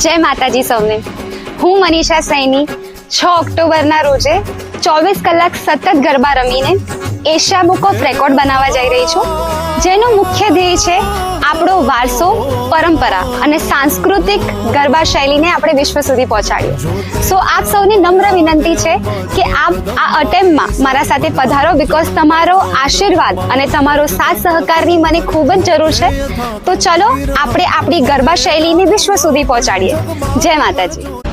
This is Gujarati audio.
જય માતાજી સૌને. હું મનીષા સૈની 6 ઓક્ટોબરના રોજે 24 કલાક સતત ગરબા રમીને એશિયા બુક ઓફ રેકોર્ડ બનાવવા જઈ રહી છું, જેનો મુખ્ય ધ્યેય છે આપણો વારસો, પરંપરા અને સાંસ્કૃતિક ગરબા શૈલીને આપણે વિશ્વ સુધી પહોંચાડીએ. સો આપ સૌને નમ્ર વિનંતી છે કે આપ આ અટેમ્પમાં મારા સાથે પધારો, બીકોઝ તમારો આશીર્વાદ અને તમારો સાથ સહકારની મને ખૂબ જ જરૂર છે. તો ચલો આપણે આપણી ગરબા શૈલીને વિશ્વ સુધી પહોંચાડીએ. જય માતાજી.